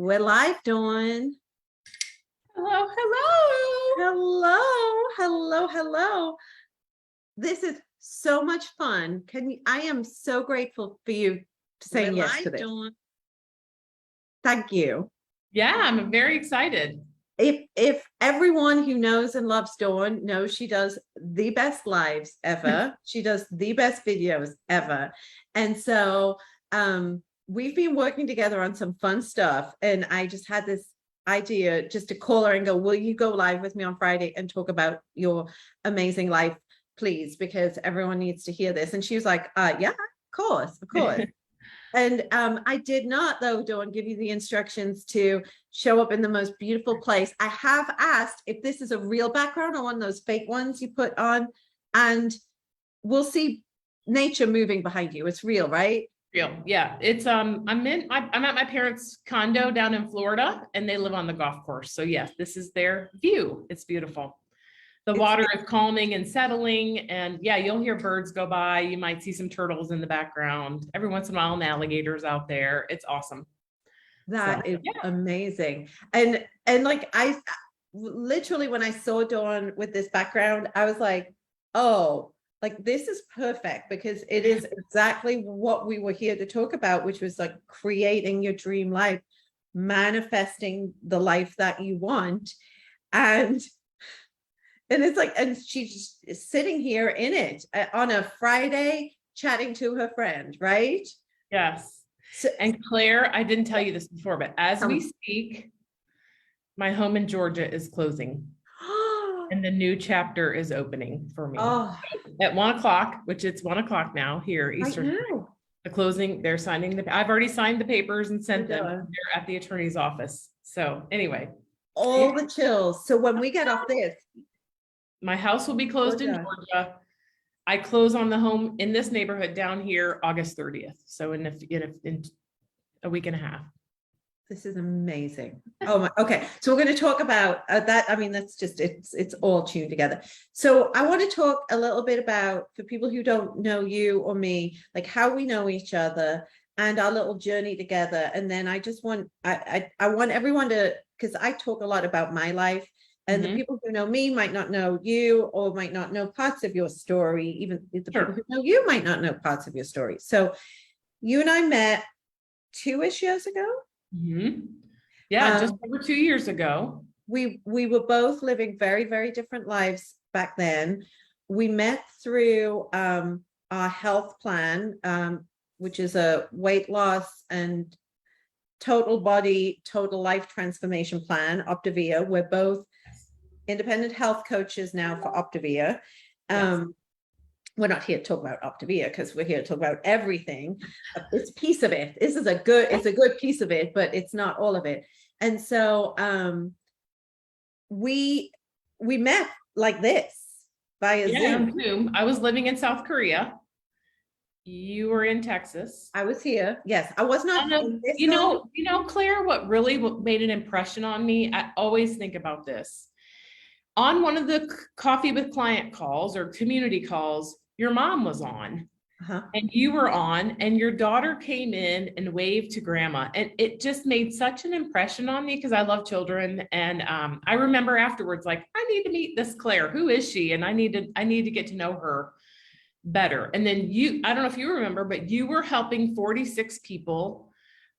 We're live, Dawn. Hello, hello. Hello. This is so much fun. I am so grateful for you to saying yes to this. Dawn. Thank you. Yeah, I'm very excited. If everyone who knows and loves Dawn knows she does the best lives ever, she does the best videos ever. And so we've been working together on some fun stuff. And I just had this idea just to call her and go, will you go live with me on Friday and talk about your amazing life, please? Because everyone needs to hear this. And she was like, yeah, of course. And I did not, though, Dawn, give you the instructions to show up in the most beautiful place. I have asked if this is a real background or one of those fake ones you put on, and we'll see nature moving behind you. It's real, right? Real, yeah. It's I'm at my parents' condo down in Florida, and they live on the golf course. So yes, this is their view. It's beautiful. The water is calming and settling, and yeah, you'll hear birds go by. You might see some turtles in the background. Every once in a while, an alligator's out there. It's awesome. That is amazing. And like, I literally, when I saw Dawn with this background, I was like, oh, like this is perfect, because it is exactly what we were here to talk about, which was like creating your dream life, manifesting the life that you want. And it's like, and she's sitting here in it on a Friday chatting to her friend, right? Yes. So, and Claire, I didn't tell you this before, but as we speak, my home in Georgia is closing. And the new chapter is opening for me at 1 o'clock, which it's 1 o'clock now here, Eastern. The closing, they're signing I've already signed the papers and sent them. They're at the attorney's office. So anyway. All the chills. So when we get off this, my house will be closed in Georgia. I close on the home in this neighborhood down here August 30th. So in a week and a half. This is amazing. Oh my, okay. So we're going to talk about that. I mean, that's just, it's all tuned together. So I want to talk a little bit about, for people who don't know you or me, like how we know each other and our little journey together. And then I just want, I want everyone to, because I talk a lot about my life, and the people who know me might not know you, or might not know parts of your story. Even the people who know you might not know parts of your story. So you and I met 2-ish years ago. Yeah, just over 2 years ago. We were both living very, very different lives back then. We met through our health plan, which is a weight loss and total body, total life transformation plan, Optavia. We're both independent health coaches now for Optavia. We're not here to talk about Optavia, because we're here to talk about everything. It's a piece of it. It's a good piece of it, but it's not all of it. And so we met like this via Zoom. I was living in South Korea. You were in Texas. I was here. Yes, I was not. You know, Claire, what really made an impression on me, I always think about this. On one of the coffee with client calls or community calls, your mom was on and you were on, and your daughter came in and waved to grandma. And it just made such an impression on me, because I love children. And I remember afterwards, like, I need to meet this Claire. Who is she? And I need to get to know her better. And then I don't know if you remember, but you were helping 46 people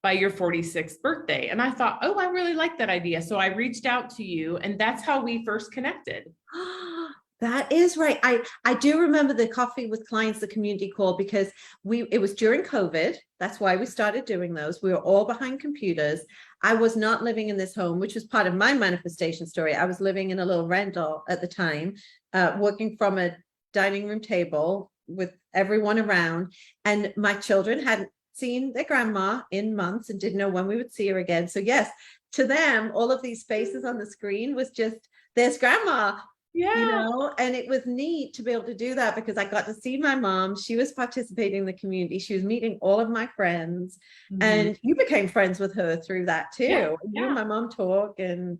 by your 46th birthday. And I thought, oh, I really like that idea. So I reached out to you, and that's how we first connected. That is right. I do remember the coffee with clients, the community call, because it was during COVID. That's why we started doing those. We were all behind computers. I was not living in this home, which was part of my manifestation story. I was living in a little rental at the time, working from a dining room table with everyone around, and my children hadn't seen their grandma in months and didn't know when we would see her again. So yes, to them, all of these faces on the screen was just, there's grandma. Yeah. You know, and it was neat to be able to do that, because I got to see my mom. She was participating in the community. She was meeting all of my friends, and you became friends with her through that too. You and my mom talk, and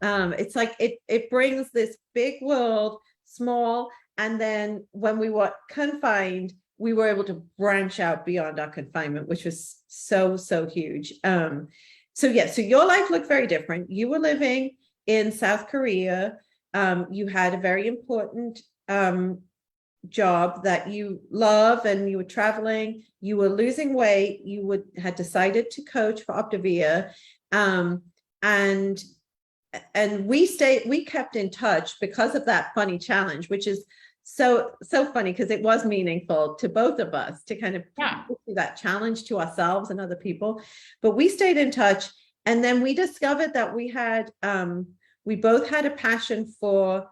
it's like it brings this big world, small, and then when we were confined, we were able to branch out beyond our confinement, which was so huge. So yeah, so your life looked very different. You were living in South Korea. You had a very important job that you love, and you were traveling. You were losing weight. You had decided to coach for Optavia, and we kept in touch because of that funny challenge, which is so funny because it was meaningful to both of us to kind of do that challenge to ourselves and other people. But we stayed in touch, and then we discovered that we both had a passion for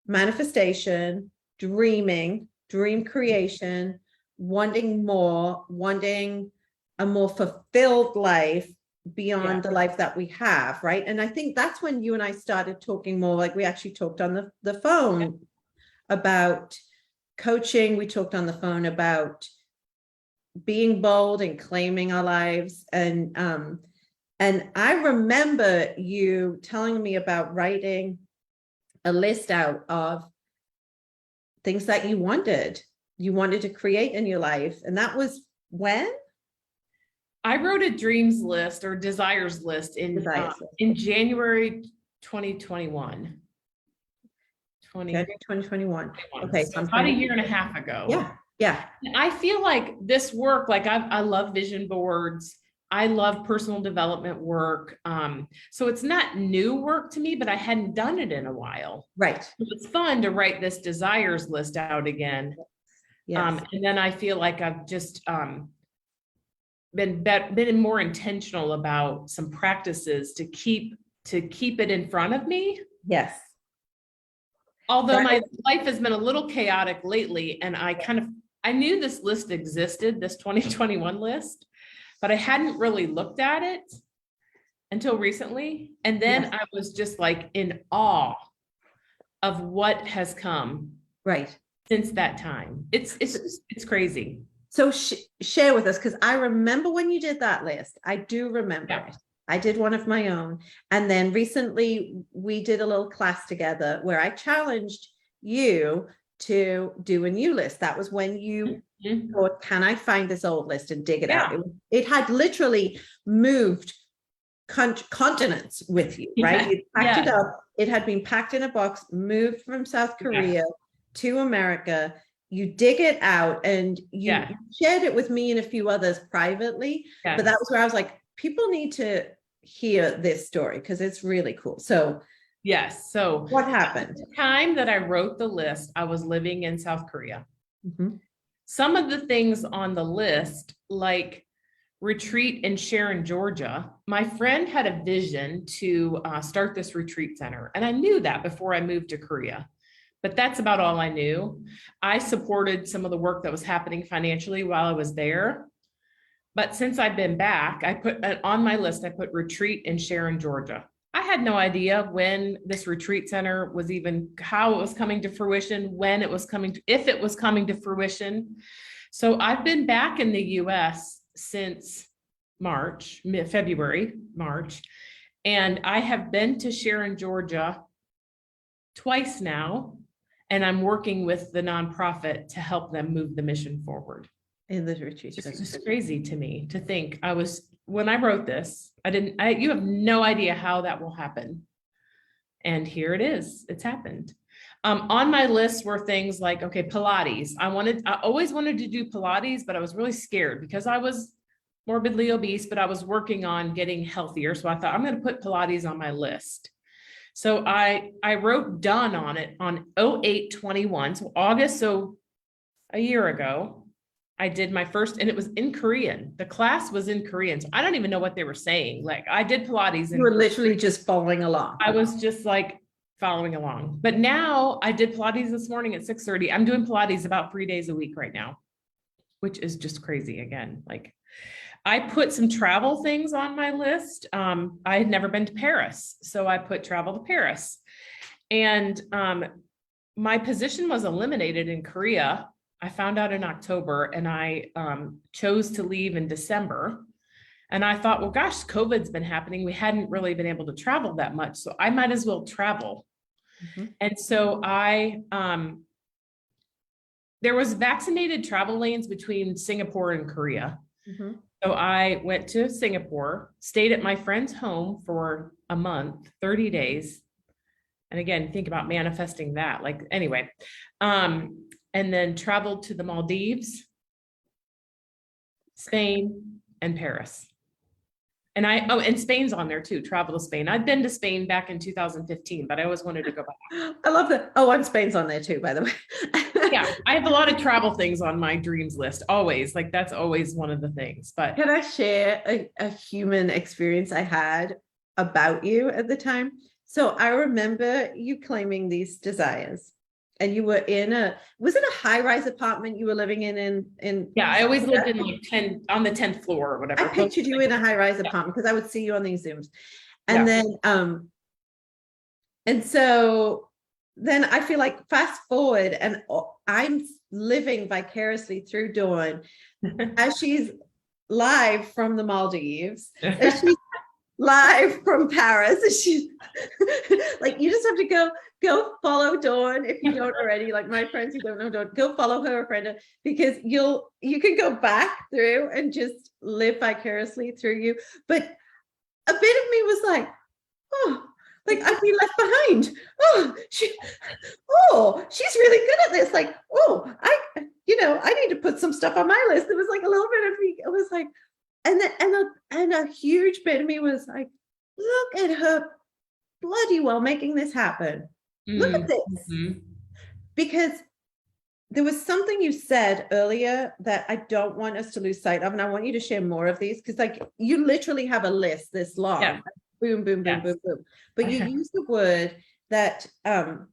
manifestation, dreaming, dream creation, wanting more, wanting a more fulfilled life beyond the life that we have, right? And I think that's when you and I started talking more. Like, we actually talked on the phone about coaching. We talked on the phone about being bold and claiming our lives. And I remember you telling me about writing a list out of things that you wanted to create in your life. And that was when? I wrote a dreams list or desires list in January 2021. January 2021. Okay, so about a year and a half ago. Yeah. I feel like this work, like I love vision boards. I love personal development work. So it's not new work to me, but I hadn't done it in a while. Right. It's fun to write this desires list out again. Yes. And then I feel like I've just been more intentional about some practices to keep it in front of me. Yes. Although my life has been a little chaotic lately, and I knew this list existed, this 2021 list, but I hadn't really looked at it until recently. And then I was just like in awe of what has come since that time. It's crazy. So share with us, because I remember when you did that list. I do remember it. I did one of my own. And then recently we did a little class together where I challenged you to do a new list. That was when you thought, can I find this old list and dig it out? It had literally moved continents with you, right? You packed it up. It had been packed in a box, moved from South Korea to America. You dig it out, and you shared it with me and a few others privately. But that was where I was like, people need to hear this story because it's really cool. So so what happened? The time that I wrote the list, I was living in South Korea. Some of the things on the list, like retreat in Sharon, Georgia, my friend had a vision to start this retreat center. And I knew that before I moved to Korea, but that's about all I knew. I supported some of the work that was happening financially while I was there. But since I've been back, I put on my list, I put retreat in Sharon, Georgia. I had no idea when this retreat center was how it was coming to fruition, when it was if it was coming to fruition. So I've been back in the US since February, March, and I have been to Sharon, Georgia twice now, and I'm working with the nonprofit to help them move the mission forward. In the retreat. It's just crazy to me to think when I wrote this, you have no idea how that will happen. And here it is, it's happened. On my list were things like, Pilates. I always wanted to do Pilates, but I was really scared because I was morbidly obese, but I was working on getting healthier. So I thought, I'm going to put Pilates on my list. So I wrote done on it on 08/21, so August, so a year ago. I did my first, and it was in Korean. The class was in Korean. So I don't even know what they were saying. Like, I did Pilates. You were literally just following along. I was just like following along. But now I did Pilates this morning at 6:30. I'm doing Pilates about 3 days a week right now, which is just crazy again. Like, I put some travel things on my list. I had never been to Paris, so I put travel to Paris. And my position was eliminated in Korea. I found out in October, and I chose to leave in December. And I thought, well, gosh, COVID's been happening. We hadn't really been able to travel that much, so I might as well travel. And so there was vaccinated travel lanes between Singapore and Korea. So I went to Singapore, stayed at my friend's home for a month, 30 days. And again, think about manifesting that. Like, anyway, and then traveled to the Maldives, Spain, and Paris. And Spain's on there too, travel to Spain. I've been to Spain back in 2015, but I always wanted to go back. I love that. Oh, and Spain's on there too, by the way. Yeah, I have a lot of travel things on my dreams list, always. Like, that's always one of the things. But Can I share a human experience I had about you at the time? So I remember you claiming these desires, and you were was it a high-rise apartment you were living in yeah, I always lived in like 10 on the 10th floor or I whatever. pictured you in a high-rise Yeah. apartment because I would see you on these Zooms. And Yeah. and so then I feel like fast forward, and I'm living vicariously through Dawn as she's live from the Maldives, as she's live from Paris, as she's like, you just have to go follow Dawn if you don't already. Like my friends who don't know Dawn, go follow her, Brenda, because you can go back through and just live vicariously through you. But a bit of me was like, oh, like I've been left behind. She's really good at this. Like, I need to put some stuff on my list. There was like a little bit of me. It was like, and a huge bit of me was like, look at her bloody well making this happen. Look at this. Mhm. Because there was something you said earlier that I don't want us to lose sight of, and I want you to share more of these, because like you literally have a list this long. Yeah. Boom, boom, boom, Yes. boom, boom. But you use the word that I'm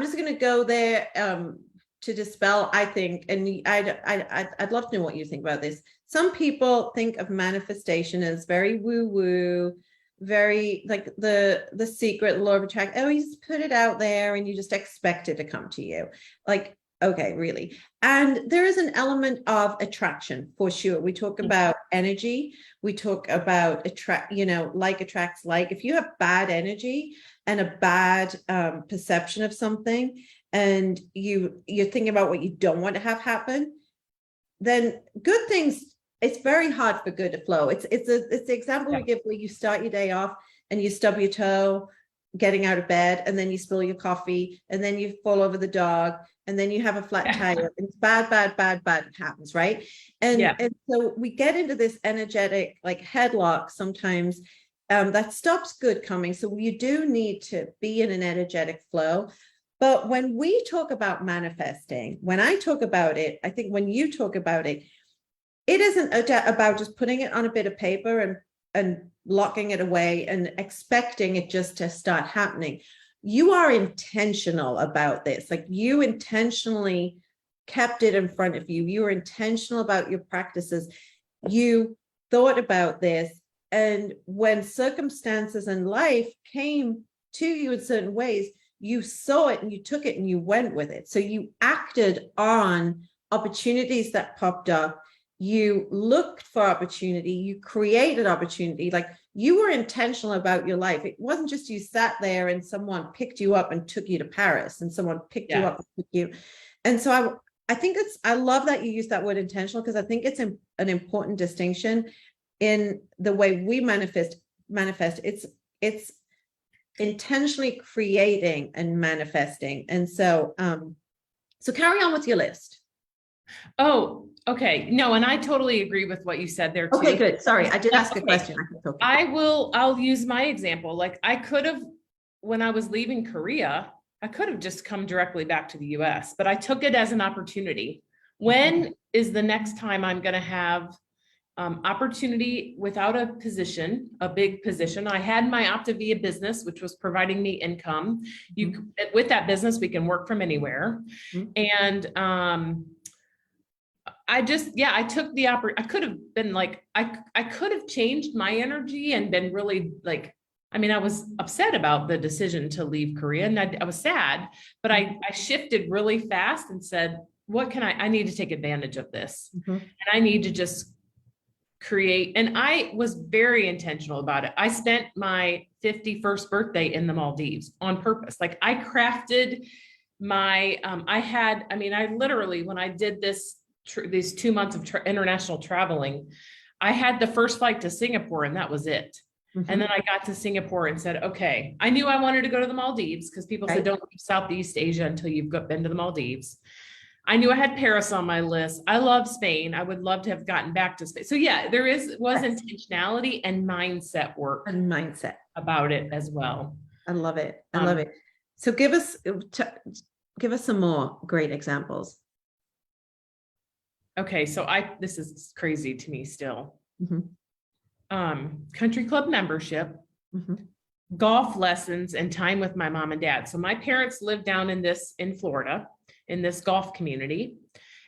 just going to go there to dispel, I think, and I'd love to know what you think about this. Some people think of manifestation as very woo-woo, very like the secret, the law of attraction. Oh, you just put it out there and you just expect it to come to you. Like, okay, really. And there is an element of attraction for sure. We talk about energy. We talk about like attracts like. If you have bad energy and a bad perception of something, and you're thinking about what you don't want to have happen, then good things, it's very hard for good to flow. It's the example we give where you start your day off and you stub your toe getting out of bed, and then you spill your coffee, and then you fall over the dog, and then you have a flat tire. It's bad happens, right? And so we get into this energetic like headlock sometimes that stops good coming. So you do need to be in an energetic flow. But when we talk about manifesting, when I talk about it, I think when you talk about it, it isn't about just putting it on a bit of paper and locking it away and expecting it just to start happening. You are intentional about this. Like you intentionally kept it in front of you. You were intentional about your practices. You thought about this. And when circumstances in life came to you in certain ways, you saw it and you took it and you went with it. So you acted on opportunities that popped up. You looked for opportunity, you created opportunity, like you were intentional about your life. It wasn't just you sat there and someone picked you up and took you to Paris, and someone picked you up and took you. And so I think I love that you use that word intentional, because I think it's an important distinction in the way we manifest. It's intentionally creating and manifesting. And so carry on with your list. Oh, okay. No, and I totally agree with what you said there too. Okay, good. Sorry, I did ask a question. I'll use my example. Like I could have, when I was leaving Korea, I could have just come directly back to the US, but I took it as an opportunity. When is the next time I'm going to have opportunity without a position, a big position? I had my Optavia business, which was providing me income. With that business, we can work from anywhere. And I took the I could have been like, I could have changed my energy and been really like, I mean, I was upset about the decision to leave Korea, and I was sad, but I shifted really fast and said, what can I need to take advantage of this. And I need to just create. And I was very intentional about it. I spent my 51st birthday in the Maldives on purpose. Like I crafted my, I literally, when I did this these 2 months of international traveling, I had the first flight to Singapore and that was it. Mhm. And then I got to Singapore and said, okay, I knew I wanted to go to the Maldives because people said, Right. don't leave Southeast Asia until you've been to the Maldives. I knew I had Paris on my list. I love Spain. I would love to have gotten back to Spain. So yeah, was Yes. intentionality and mindset work And mindset. about it as well. I love it. I love it. So give us some more great examples. Okay, so this is crazy to me still. Mhm. Country club membership, Mhm. golf lessons, and time with my mom and dad. So my parents lived down in Florida, in this golf community.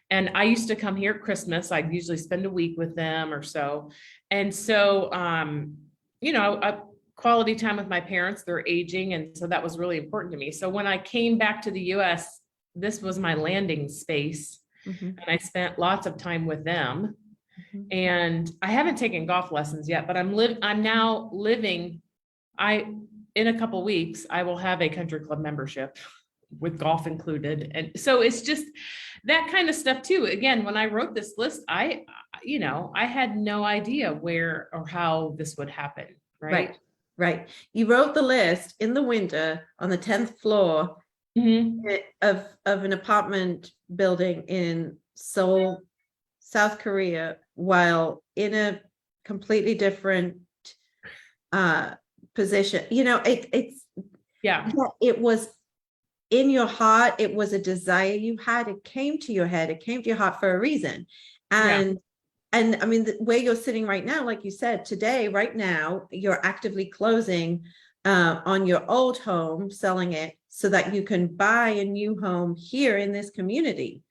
And I used to come here at Christmas. I'd usually spend a week with them or so. And so, a quality time with my parents, they're aging. And so that was really important to me. So when I came back to the US, this was my landing space. Mhm. And I spent lots of time with them. Mhm. And I haven't taken golf lessons yet, but I'm now living, in a couple weeks, I will have a country club membership with golf included. And so it's just that kind of stuff too. Again, when I wrote this list, I had no idea where or how this would happen. Right. Right. You wrote the list in the winter on the 10th floor of an apartment building in Seoul, South Korea, while in a completely different position. It was in your heart. It was a desire you had. It came to your head. It came to your heart for a reason. And I mean, where you're sitting right now, like you said, today, right now, you're actively closing on your old home, selling it so that you can buy a new home here in this community.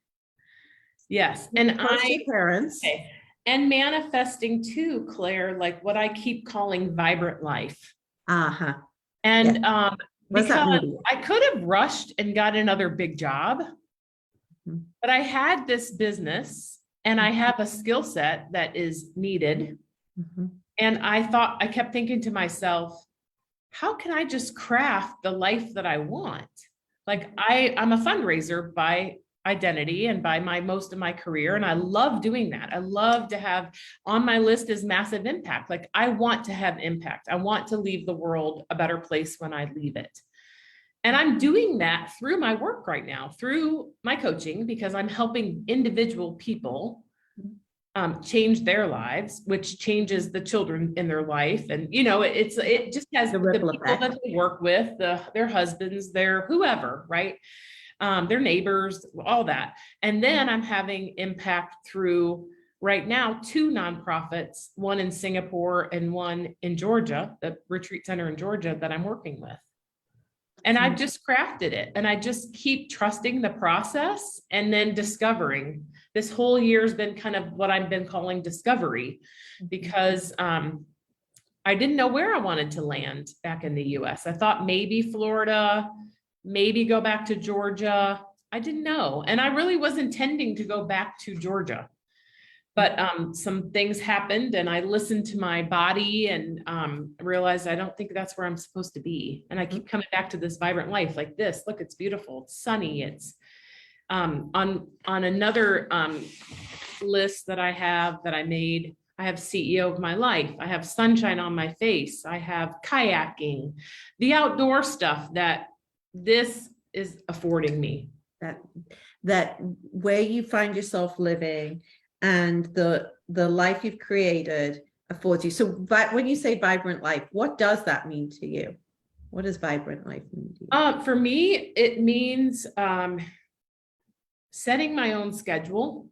Yes. And parents. Okay. And manifesting too, Claire, like what I keep calling vibrant life. Uh-huh. And because I could have rushed and got another big job, but I had this business and I have a skill set that is needed. And I kept thinking to myself, how can I just craft the life that I want? Like I'm a fundraiser by identity and by most of my career. And I love doing that. I love to have on my list is massive impact. Like I want to have impact. I want to leave the world a better place when I leave it. And I'm doing that through my work right now, through my coaching, because I'm helping individual people change their lives, which changes the children in their life. And, it just has the people that they work with, their husbands, their whoever, right? Their neighbors, all that. And then I'm having impact through right now 2 nonprofits, one in Singapore and one in Georgia, the retreat center in Georgia that I'm working with. And I've just crafted it and I just keep trusting the process and then discovering. This whole year has been kind of what I've been calling discovery because I didn't know where I wanted to land back in the US. I thought maybe Florida, maybe go back to Georgia. I didn't know. And I really was intending to go back to Georgia. But some things happened and I listened to my body and realized I don't think that's where I'm supposed to be. And I keep coming back to this vibrant life like this. Look, it's beautiful. It's sunny. It's on another list that I made. I have CEO of my life. I have sunshine on my face. I have kayaking, the outdoor stuff that this is affording me. That where you find yourself living and the life you've created affords you. So when you say vibrant life, what does that mean to you? What does vibrant life mean to you? For me, it means setting my own schedule,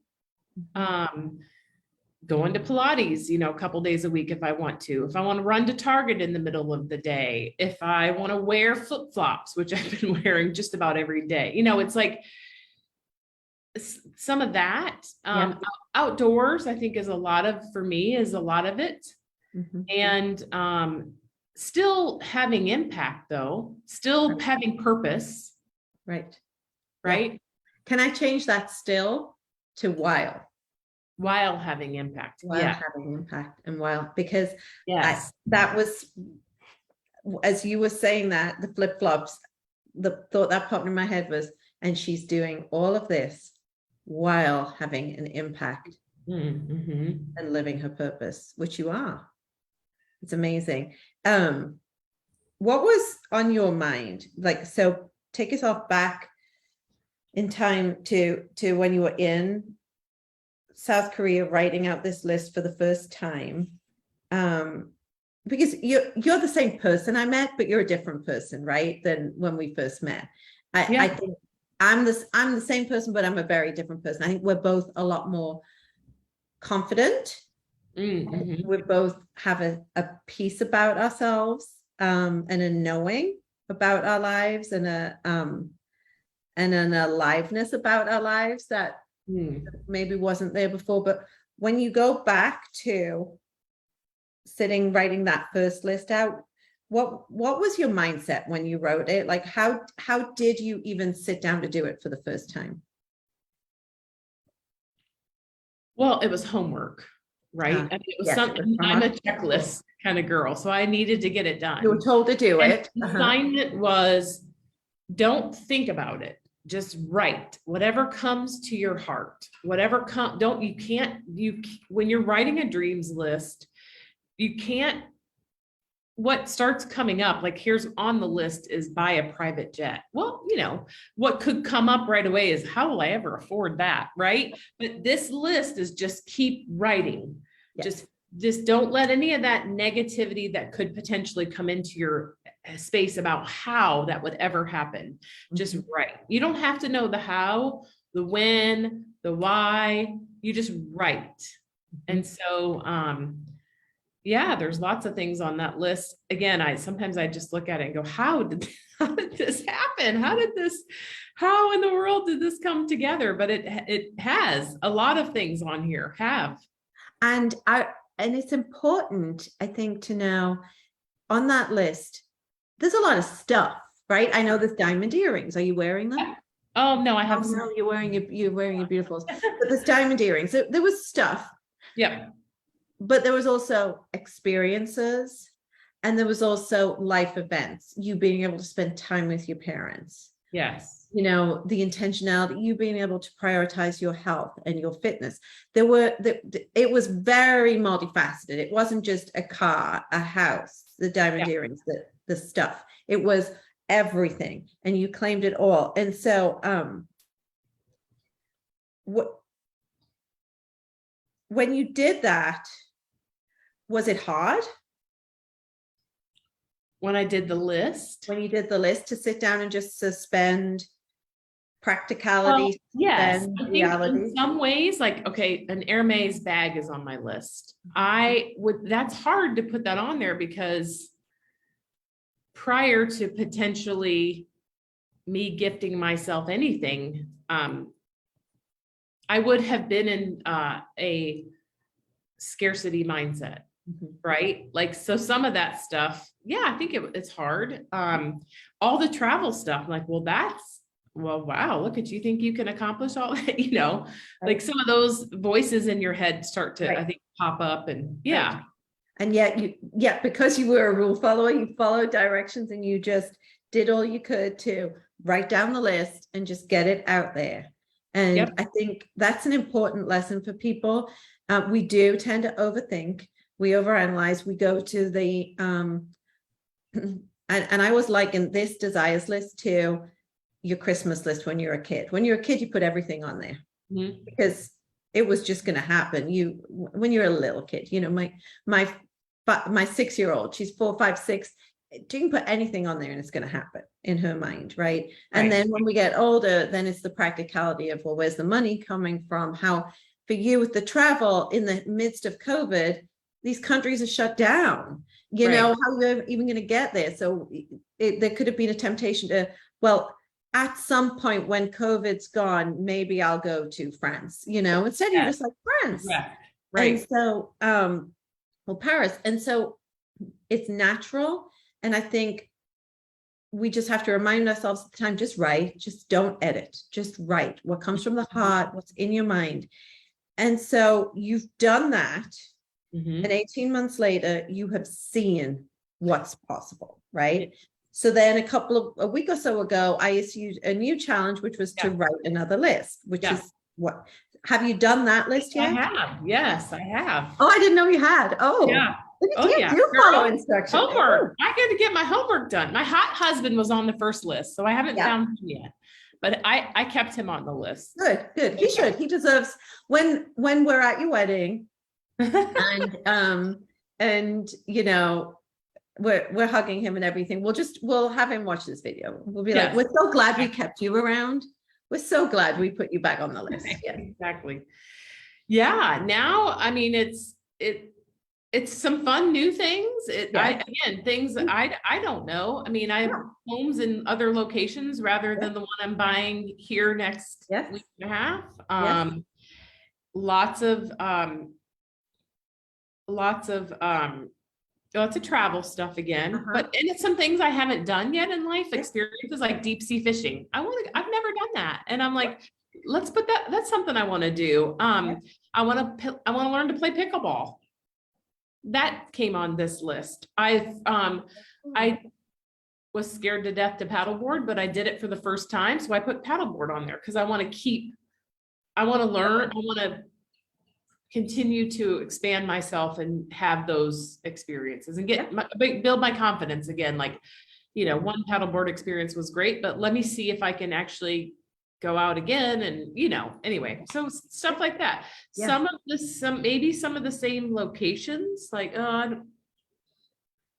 going to Pilates, a couple days a week if I want to. If I want to run to Target in the middle of the day, if I want to wear flip-flops, which I've been wearing just about every day, it's like some of that. Outdoors, I think for me is a lot of it. And still having impact though, still having purpose. Right. Yeah. Can I change that still to while having impact? Having impact and because yes, that was, as you were saying that, the flip-flops, the thought that popped in my head was, and she's doing all of this while having an impact Mm-hmm. and living her purpose, which you are. It's amazing. What was on your mind? Like, so take us off back in time to when you were in South Korea writing out this list for the first time. Because you're the same person I met, but you're a different person, right? Than when we first met. I think I'm the same person, but I'm a very different person. I think we're both a lot more confident. Mm-hmm. We both have a peace about ourselves, and a knowing about our lives, and an aliveness about our lives that maybe wasn't there before. But when you go back to writing that first list out, what was your mindset when you wrote it? Like, how did you even sit down to do it for the first time? Well, it was homework, right? I mean, it was Yes, something. I'm a checklist kind of girl, so I needed to get it done. You were told to do it. The assignment was, don't think about it. Just write whatever comes to your heart. Whatever when you're writing a dreams list, you can't. What starts coming up, like here's on the list, is buy a private jet. Well, what could come up right away is, how will I ever afford that, right? But this list is just keep writing. Yes. Just don't let any of that negativity that could potentially come into your space about how that would ever happen. Just write. You don't have to know the how, the when, the why. You just write. And so yeah, there's lots of things on that list. Again, sometimes I just look at it and go, how did this happen? How in the world did this come together? But it has a lot of things on here have. And it's important, I think, to know on that list, there's a lot of stuff, right? I know there's diamond earrings. Are you wearing them? Oh no, I have. No, you're wearing your beautiful. But there's diamond earrings. So there was stuff. Yeah. But there was also experiences, and there was also life events, you being able to spend time with your parents. Yes. The intentionality, you being able to prioritize your health and your fitness. It was very multifaceted. It wasn't just a car, a house, the diamond earrings, the stuff. It was everything, and you claimed it all. And so when you did that, was it hard? When I did the list? When you did the list, to sit down and just suspend practicality, yes, I think reality? in some ways, like, okay, an Hermes bag is on my list. That's hard to put that on there, because prior to potentially me gifting myself anything, I would have been in a scarcity mindset. Right? Like, so some of that stuff, I think it's hard. All the travel stuff, like, wow, look at you, think you can accomplish all that, like some of those voices in your head start to, I think, pop up, and And yet because you were a rule follower, you followed directions, and you just did all you could to write down the list and just get it out there. And I think that's an important lesson for people. We do tend to overthink. We overanalyze. We go to the and I was like, in this desires list to your Christmas list when you're a kid. When you're a kid, you put everything on there because it was just going to happen. When you're a little kid, my 6-year-old, she's 4, 5, 6. She can put anything on there and it's going to happen in her mind, right? And then when we get older, then it's the practicality of, well, where's the money coming from? How, for you with the travel in the midst of COVID, these countries are shut down. How you're even going to get there. So there could have been a temptation to, well, at some point when COVID's gone, maybe I'll go to France, instead you're just like, France. Right. And so, Paris. And so it's natural. And I think we just have to remind ourselves at the time, just write, just don't edit, just write what comes from the heart, what's in your mind. And so you've done that. And 18 months later, you have seen what's possible, right? So then a week or so ago, I issued a new challenge, which was to write another list, which is What have you done that list I yet? have. Yes, I have. Oh, I didn't know you had. Oh, Yeah. look at Oh you. yeah. You follow Girl, instructions. Oh, homework. I got to get my homework done. My hot husband was on the first list, so I haven't yeah. found him yet. But I kept him on the list. Good, good. He should. He deserves when we're at your wedding and you know we're hugging him and everything. We'll have him watch this video. We'll be like, Yes. we're so glad we kept you around. We're so glad we put you back on the list. Yeah. Exactly. Yeah. Now, I mean, it's some fun new things. Things that I don't know. I mean, I have homes in other locations rather than the one I'm buying here next week and a half. Lots of travel stuff again, but and it's some things I haven't done yet in life, experiences like deep sea fishing. I've never done that. And I'm like, let's put that's something I want to do. I want to learn to play pickleball. That came on this list. I was scared to death to paddleboard, but I did it for the first time. So I put paddleboard on there because I want to learn, I want to continue to expand myself and have those experiences and build my confidence again. Like, one paddleboard experience was great, but let me see if I can actually go out again. And, anyway, so stuff like that. Yeah. Maybe some of the same locations, like,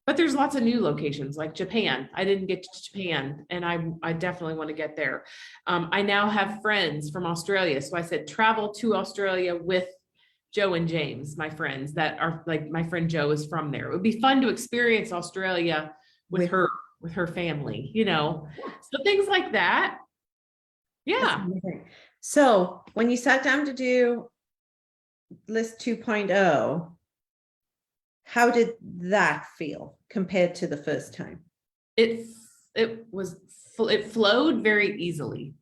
but there's lots of new locations like Japan. I didn't get to Japan and I definitely want to get there. I now have friends from Australia. So I said, travel to Australia with Joe and James, my friends that are like, my friend Joe is from there. It would be fun to experience Australia with her family, so things like that. Yeah. So when you sat down to do list 2.0, how did that feel compared to the first time? It flowed very easily.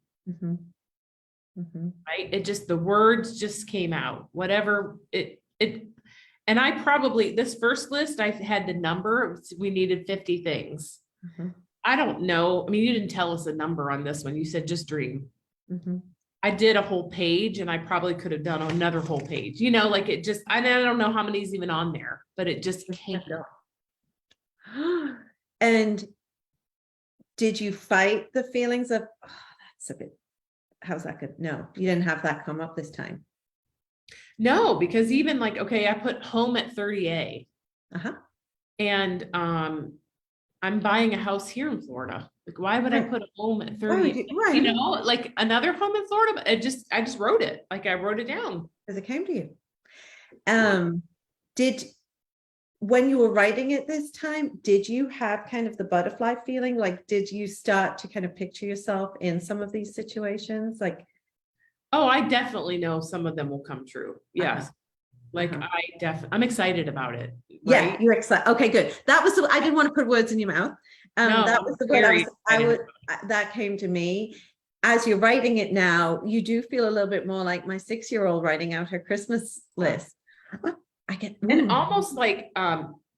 Right. The words just came out, whatever and I probably, this first list, I had the number, we needed 50 things. I don't know. I mean, you didn't tell us a number on this one. You said just dream. I did a whole page and I probably could have done another whole page, like it just, I don't know how many is even on there, but it just came up. And did you fight the feelings of, that's a bit, how's that good? No, you didn't have that come up this time. No, because even like, okay, I put home at 30A. And I'm buying a house here in Florida. Like, why would I put a home at 30? Like another home in Florida, but I just wrote it. Like I wrote it down. As it came to you. When you were writing it this time, did you have kind of the butterfly feeling? Like, did you start to kind of picture yourself in some of these situations? Like, oh, I definitely know some of them will come true. Yes. Like I'm excited about it. Right? Yeah, you're excited. Okay, good. That was I didn't want to put words in your mouth. That was the word that came to me. As you're writing it now, you do feel a little bit more like my 6-year-old writing out her Christmas list. And almost like,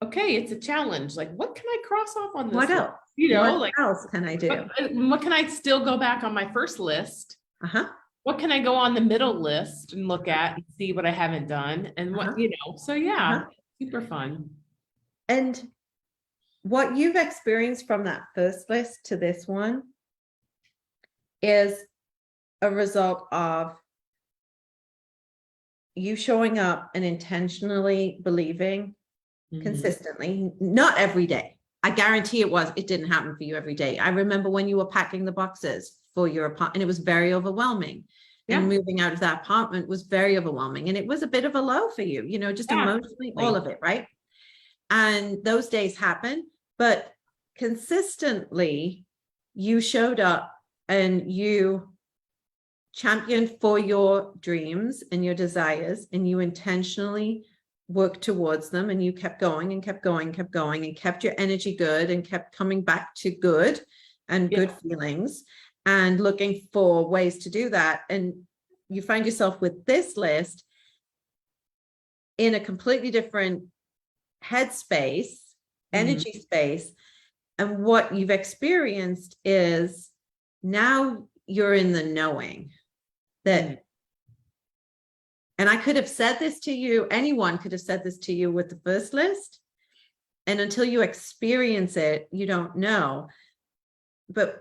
okay, it's a challenge. Like, what can I cross off on this? What else? What else can I do? What can I still go back on my first list? What can I go on the middle list and look at and see what I haven't done? And what, so yeah, super fun. And what you've experienced from that first list to this one is a result of you showing up and intentionally believing consistently, not every day. I guarantee it didn't happen for you every day. I remember when you were packing the boxes for your apartment, and it was very overwhelming. And moving out of that apartment was very overwhelming. And it was a bit of a low for you, just emotionally, all of it, right? And those days happen, but consistently you showed up and you championed for your dreams and your desires, and you intentionally worked towards them, and you kept going and kept going, and kept your energy good and kept coming back to good and good feelings and looking for ways to do that. And you find yourself with this list in a completely different headspace, energy space. And what you've experienced is now you're in the knowing that And I could have said this to you, anyone could have said this to you with the first list. And until you experience it, you don't know. But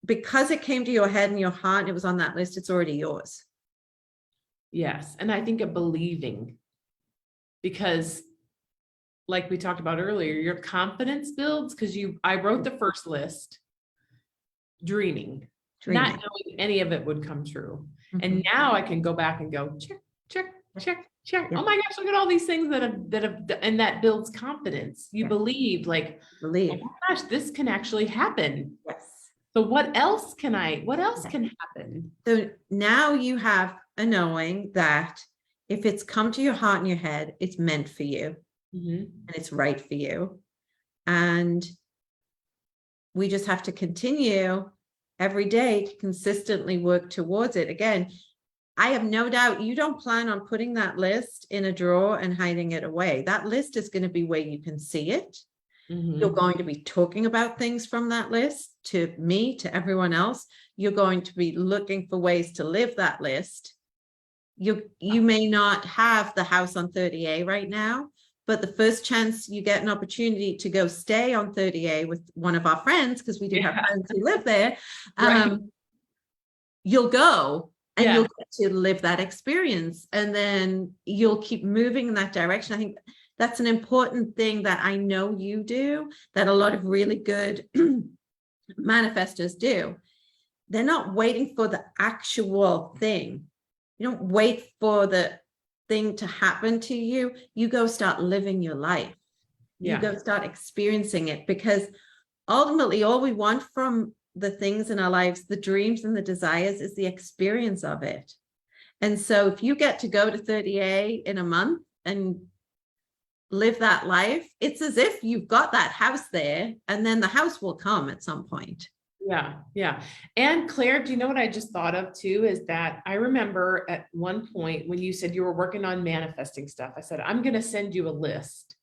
because it came to your head and your heart, and it was on that list, it's already yours. Yes. And I think of believing, because like we talked about earlier, your confidence builds because I wrote the first list dreaming, not knowing any of it would come true. And now I can go back and go, check, check, check, check. Yeah. Oh my gosh, look at all these things that have, and that builds confidence. You believe, like, oh my gosh, this can actually happen. Yes. So what else can happen? So now you have a knowing that if it's come to your heart and your head, it's meant for you, and it's right for you. And we just have to continue every day to consistently work towards it. Again, I have no doubt you don't plan on putting that list in a drawer and hiding it away. That list is going to be where you can see it. You're going to be talking about things from that list to me, to everyone else. You're going to be looking for ways to live that list. You may not have the house on 30A right now, but the first chance you get an opportunity to go stay on 30A with one of our friends, because we do have friends who live there, you'll go and you'll get to live that experience, and then you'll keep moving in that direction. I think that's an important thing that I know you do, that a lot of really good manifestors do. They're not waiting for the actual thing. You don't wait for the thing to happen to you. You go start living your life. You go start experiencing it, because ultimately all we want from the things in our lives, the dreams and the desires, is the experience of it. And so if you get to go to 30A in a month and live that life, it's as if you've got that house there, and then the house will come at some point. Yeah. And Claire, do you know what I just thought of too? Is that I remember at one point when you said you were working on manifesting stuff, I said, I'm going to send you a list.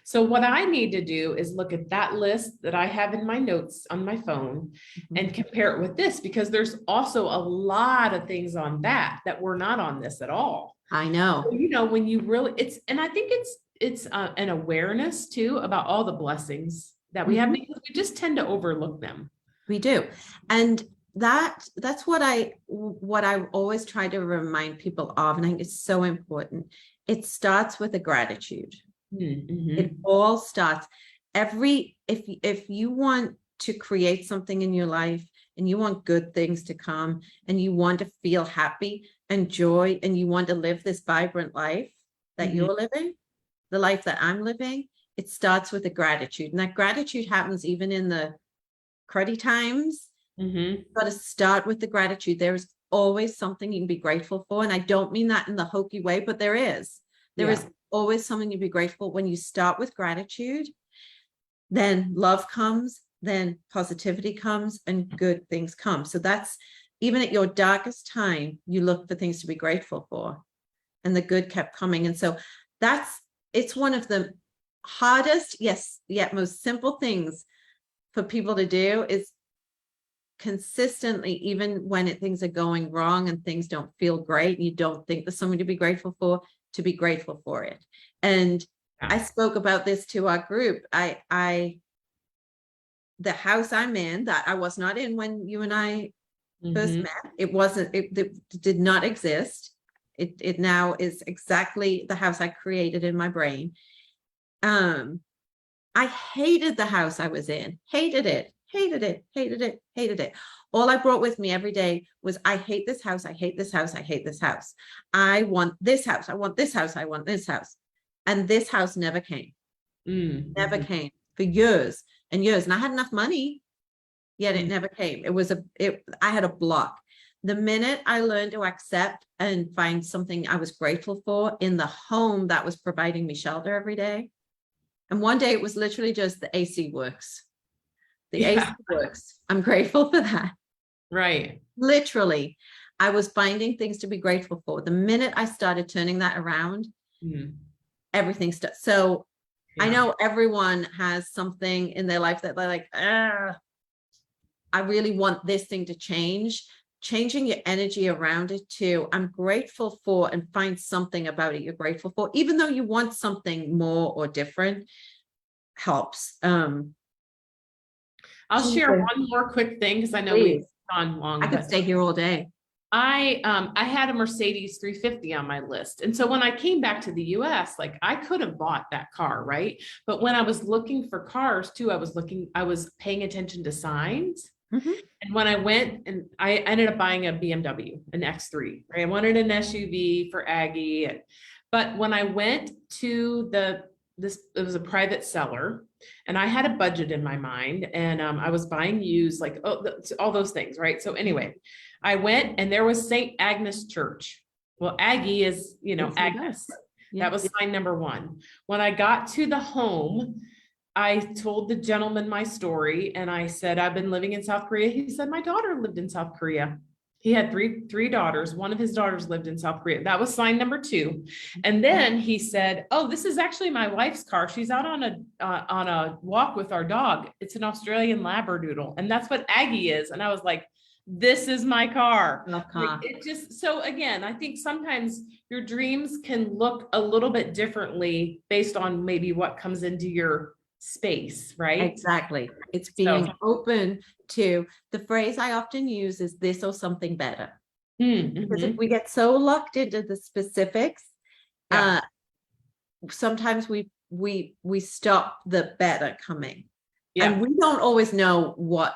So what I need to do is look at that list that I have in my notes on my phone and compare it with this, because there's also a lot of things on that were not on this at all. I know. So, you know, when you really, and I think it's an awareness too about all the blessings that we have, because we just tend to overlook them. We do. And that's what I always try to remind people of. And I think it's so important. It starts with a gratitude. It all starts if you want to create something in your life, and you want good things to come, and you want to feel happy and joy, and you want to live this vibrant life that you're living, the life that I'm living, it starts with a gratitude. And that gratitude happens even in the cruddy times. You've got to start with the gratitude. There is always something you can be grateful for. And I don't mean that in the hokey way, but there is always something to be grateful. When you start with gratitude, then love comes, then positivity comes, and good things come. So that's, even at your darkest time, you look for things to be grateful for, and the good kept coming. And so it's one of the hardest, yet most simple things for people to do, is consistently, even when things are going wrong and things don't feel great, and you don't think there's something to be grateful for, to be grateful for it. And I spoke about this to our group. The house I'm in, that I was not in when you and I first met, it did not exist. It now is exactly the house I created in my brain. I hated the house I was in, hated it. All I brought with me every day was, I hate this house. I hate this house. I hate this house. I want this house. I want this house. I want this house. And this house never came, never came for years and years. And I had enough money, yet it never came. I had a block. The minute I learned to accept and find something I was grateful for in the home that was providing me shelter every day. And one day it was literally just the AC works. The AC works. I'm grateful for that. Right. Literally, I was finding things to be grateful for. The minute I started turning that around, everything started. So I know everyone has something in their life that they're like, I really want this thing to change. changing your energy around it too. I'm grateful for, and find something about it you're grateful for, even though you want something more or different, helps. I'll share Jesus, one more quick thing because I know we've please. gone long. I could But stay here all day. I had a Mercedes 350 on my list. And so when I came back to the US, like I could have bought that car, right? But when I was looking for cars too, I was paying attention to signs. Mhm. And when I went, and I ended up buying a BMW, an X3, right? I wanted an SUV for Aggie. But when I went to it was a private seller, and I had a budget in my mind, and I was buying used, like, all those things, right? So anyway, I went, and there was St. Agnes Church. Well, Aggie is, Yes, it Agnes. does. Yeah. That was sign number one. When I got to the home, I told the gentleman my story, and I said, I've been living in South Korea. He said, my daughter lived in South Korea. He had three daughters. One of his daughters lived in South Korea. That was sign number two. And then he said, oh, this is actually my wife's car. She's out on a walk with our dog. It's an Australian Labradoodle. And that's what Aggie is. And I was like, this is my car. Like, it just, so again, I think sometimes your dreams can look a little bit differently based on maybe what comes into your space, right? Exactly. It's being open to, the phrase I often use is this or something better. Because if we get so locked into the specifics, sometimes we stop the better coming. And we don't always know what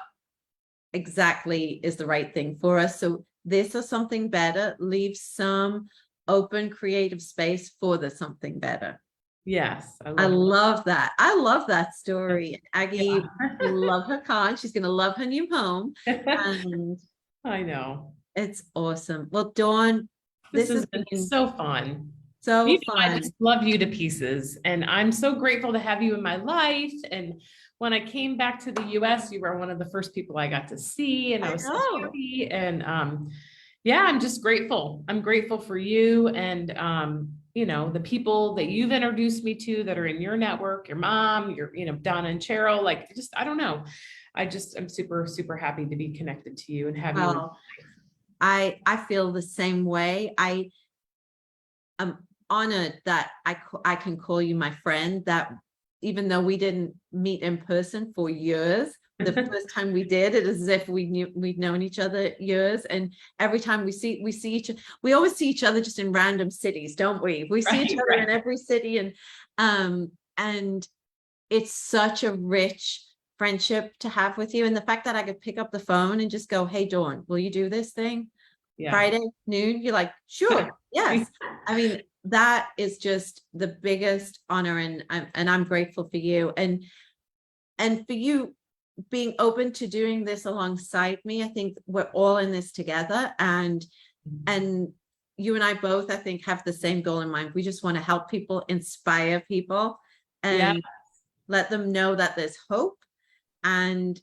exactly is the right thing for us. So this or something better leaves some open creative space for the something better. Yes. I love that. I love that story. Aggie will love her car, and she's going to love her new home. And I know. it's awesome. Well, Dawn, this has been so fun. So fun. I just love you to pieces. And I'm so grateful to have you in my life. And when I came back to the US, you were one of the first people I got to see. And I was so happy. And I'm just grateful. I'm grateful for you, and the people that you've introduced me to that are in your network, your mom, your, Donna and Cheryl, like, just, I don't know. I'm super, super happy to be connected to you and have you. I feel the same way. I am honored that I can call you my friend, that even though we didn't meet in person for years, the first time we did, it is as if we'd known each other years. And every time we see each other, we always see each other just in random cities, don't we? We see each other in every city, and it's such a rich friendship to have with you. And the fact that I could pick up the phone and just go, hey, Dawn, will you do this thing? Friday noon? You're like, sure, yes. I mean, that is just the biggest honor, and I'm grateful for you, and for you being open to doing this alongside me. I think we're all in this together, and you and I both, I think, have the same goal in mind. We just want to help people, inspire people, and let them know that there's hope. And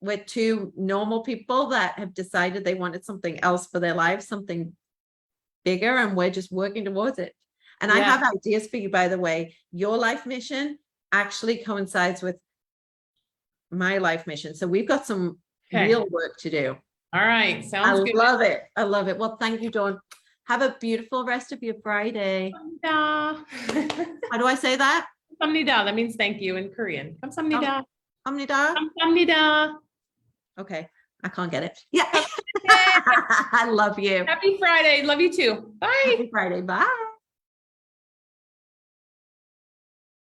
we're two normal people that have decided they wanted something else for their lives, something bigger, and we're just working towards it. And I have ideas for you, by the way. Your life mission actually coincides with my life mission. So we've got some real work to do. All right. Sounds good. I love it. I love it. Well, thank you, Dawn. Have a beautiful rest of your Friday. How do I say that? Kamsahamnida. That means thank you in Korean. Kamsahamnida. Kamsahamnida. Kamsahamnida. Okay. I can't get it. Yeah. I love you. Happy Friday. Love you too. Bye. Happy Friday. Bye.